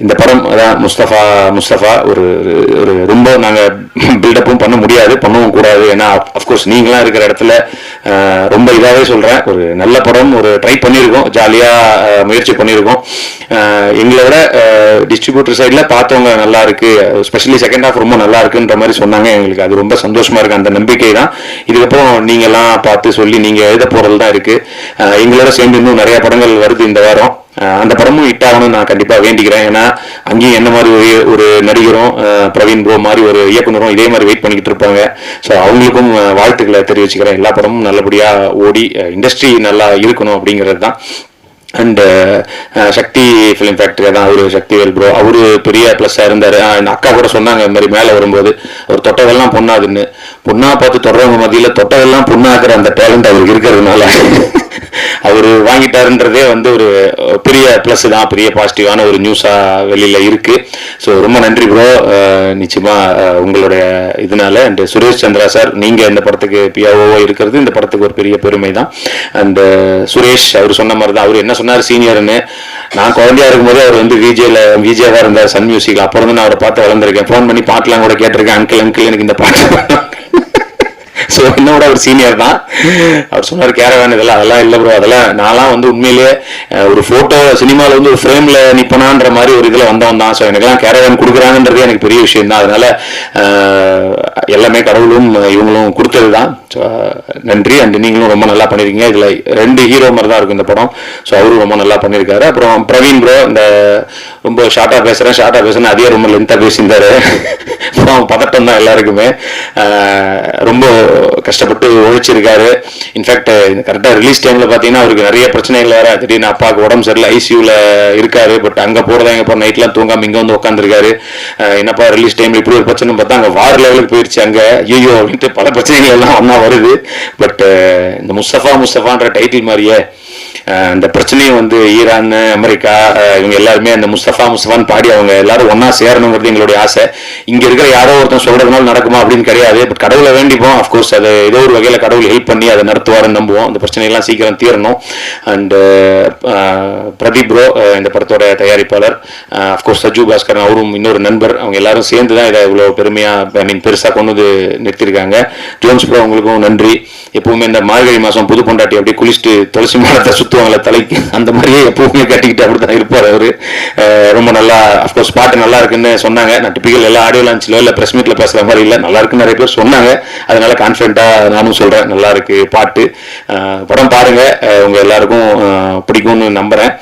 இந்த படம் அதான் முஸ்தபா ஒரு ஒரு ரொம்ப நாங்கள் பில்டப்பும் பண்ண முடியாது, பண்ணவும் கூடாது. ஏன்னா அஃப்கோர்ஸ் நீங்களாம் இருக்கிற இடத்துல ரொம்ப இதாகவே சொல்கிறேன், ஒரு நல்ல படம், ஒரு ட்ரை பண்ணியிருக்கோம், ஜாலியாக முயற்சி பண்ணியிருக்கோம். எங்களை விட டிஸ்ட்ரிபியூட்டர் சைடில் பார்த்தவங்க நல்லா இருக்கு, ஸ்பெஷலி செகண்ட் ஹாஃப் ரொம்ப நல்லா இருக்குன்ற மாதிரி சொன்னாங்க. எங்களுக்கு அது ரொம்ப சந்தோஷமா இருக்கு. அந்த நம்பிக்கை தான் இதுக்கப்புறம் நீங்கள்லாம் பார்த்து சொல்லி நீங்கள் எழுத போகிறது தான் இருக்குது. எங்களோட சேர்ந்து இன்னும் நிறைய படங்கள் வருது இந்த வாரம். அந்த படமும் ஹிட் ஆகணும்னு நான் கண்டிப்பாக வேண்டிக்கிறேன். ஏன்னா அங்கேயும் என்ன மாதிரி ஒரு நடிகரும் பிரவீன் ப்ரோ மாதிரி ஒரு இயக்குனரும் இதே மாதிரி வெயிட் பண்ணிக்கிட்டு இருப்பாங்க. ஸோ அவங்களுக்கும் வாழ்த்துக்களை தெரிவிச்சுக்கிறேன். எல்லா படமும் நல்லபடியாக ஓடி இண்டஸ்ட்ரி நல்லா இருக்கணும் அப்படிங்கிறது தான். அண்டு சக்தி ஃபிலிம் ஃபேக்டரி தான் அவரு சக்திவேல் ப்ரோ, அவரு பெரிய ப்ளஸ்ஸாக இருந்தார். அக்கா கூட சொன்னாங்க இந்த மாதிரி மேலே வரும்போது அவர் தொட்டதெல்லாம் பொண்ணாதுன்னு. பொண்ணா பார்த்து தொடரவங்க மத்தியில் தொட்டதெல்லாம் பொண்ணாக்குற அந்த டேலண்ட் அவருக்கு இருக்கிறதுனால அவர் வாங்கிட்டாருன்றதே வந்து ஒரு பெரிய ப்ளஸ் தான், பெரிய பாசிட்டிவான ஒரு நியூஸாக வெளியில் இருக்குது. ஸோ ரொம்ப நன்றி ப்ரோ, நிச்சயமாக உங்களுடைய இதனால. அண்டு சுரேஷ் சந்திரா சார், நீங்கள் இந்த படத்துக்கு பிஆஓ இருக்கிறது இந்த படத்துக்கு ஒரு பெரிய பெருமை தான். அண்டு சுரேஷ் அவர் சொன்ன மாதிரி தான், அவர் என்ன சொன்னார் சீனியர்னு, நான் குழந்தையா இருக்கும்போது அவர் வந்து விஜேவாக இருந்தார் சன் மியூசிக். அப்புறம் வந்து நான் அவரை பார்த்து வளர்ந்துருக்கேன், ஃபோன் பண்ணி பாட்டெலாம் கூட கேட்டிருக்கேன், அங்கிள் எனக்கு இந்த பாட்டு. ஸோ என்னோட ஒரு சீனியர் தான். அவர் சொன்னார் கேரவேன் அதெல்லாம் இல்லை ப்ரோ, அதெல்லாம் நான்லாம் வந்து உண்மையிலேயே ஒரு ஃபோட்டோ சினிமாவில் வந்து ஒரு ஃப்ரேமில் நிற்பனான்ற மாதிரி ஒரு இதில் வந்தவன் தான். ஸோ எனக்கெல்லாம் கேரவேன் கொடுக்குறாங்கன்றதே எனக்கு பெரிய விஷயம் தான். அதனால எல்லாமே கடவுளும் இவங்களும் கொடுத்தது தான். ஸோ நன்றி. அண்ட் நீங்களும் ரொம்ப நல்லா பண்ணியிருக்கீங்க. இதில் 2 ஹீரோ மாதிரி தான் இருக்கும் இந்த படம். ஸோ அவரும் ரொம்ப நல்லா பண்ணியிருக்காரு. அப்புறம் பிரவீன் ப்ரோ இந்த ரொம்ப ஷார்ட்டாக பேசுகிறேன் அதே ரொம்ப லென்த்தாக பேசியிருந்தாரு. அப்புறம் பதட்டம் தான் எல்லாருக்குமே. ரொம்ப கஷ்டப்பட்டு உழைச்சிருக்காரு. இன்ஃபேக்ட் கரெக்டாக ரிலீஸ் டைமில் பார்த்தீங்கன்னா அவருக்கு நிறைய பிரச்சனைகள் வேறு. திடீர்னு அப்பாவுக்கு உடம்பு சரியில்லை, ஐசியூவில் இருக்காரு. பட் அங்கே போகிறதா எங்கே போகிற நைட்லாம் தூங்காமல் இங்கே வந்து உட்காந்துருக்காரு. என்னப்பா ரிலீஸ் டைமில் இப்படி ஒரு பிரச்சனை பார்த்தா அங்கே வார் லெவலுக்கு போயிடுச்சு அங்கே, ஐயோ அப்படின்ட்டு பல பிரச்சனைகள் எல்லாம் ஒன்றா வருது. பட் இந்த முஸ்தபான்ற டைட்டில் மாதிரியே அந்த பிரச்சனையும் வந்து ஈரான், அமெரிக்கா இவங்க எல்லாருமே அந்த முஸ்தபான்னு பாடி அவங்க எல்லாரும் ஒன்னா சேரணுங்கிறது எங்களுடைய ஆசை. இங்க இருக்கிற யாரோ ஒருத்தன் சொல்றதுனால நடக்குமா அப்படின்னு கிடையாது. பட் கடவுளை வேண்டிப்போம். அஃப்கோர்ஸ் அது ஏதோ ஒரு வகையில் கடவுள் ஹெல்ப் பண்ணி அதை நடத்துவாருன்னு நம்புவோம். அந்த பிரச்சனைகள்லாம் சீக்கிரம் தீரணும். அண்ட் பிரதீப் ப்ரோ இந்த படத்தோட தயாரிப்பாளர், அஃப்கோர்ஸ் சஜு பாஸ்கர் அவரும் இன்னொரு நண்பர், அவங்க எல்லாரும் சேர்ந்து தான் இதை இவ்வளோ பெருமையாக பெருசாக கொண்டு வந்து நிறுத்திருக்காங்க. ஜோன்ஸ் ப்ரோ உங்களுக்கும் நன்றி. எப்பவுமே இந்த மார்கழி மாதம் புது பொண்டாட்டி அப்படியே குளிச்சுட்டு துளசி மாடத்தை சுற்றுவாங்களே தலைக்கு, அந்த மாதிரியே எப்பவுமே கட்டிக்கிட்டு அப்படி தான் இருப்பார் அவர். ரொம்ப நல்லா அஃப்கோர்ஸ் பாட்டு நல்லா இருக்குன்னு சொன்னாங்க. நான் டிப்பிக்கல் எல்லா ஆடியோ லான்ச்சிலோ இல்லை ப்ரெஸ் மீட்டில் பேசுகிற மாதிரி இல்லை, நல்லா இருக்குன்னு நிறைய பேர் சொன்னாங்க. அதனால கான்ஃபிடென்ட்டாக நானும் சொல்கிறேன் நல்லா இருக்கு பாட்டு. படம் பாருங்கள், உங்கள் எல்லாருக்கும் பிடிக்கும்னு நம்புகிறேன்.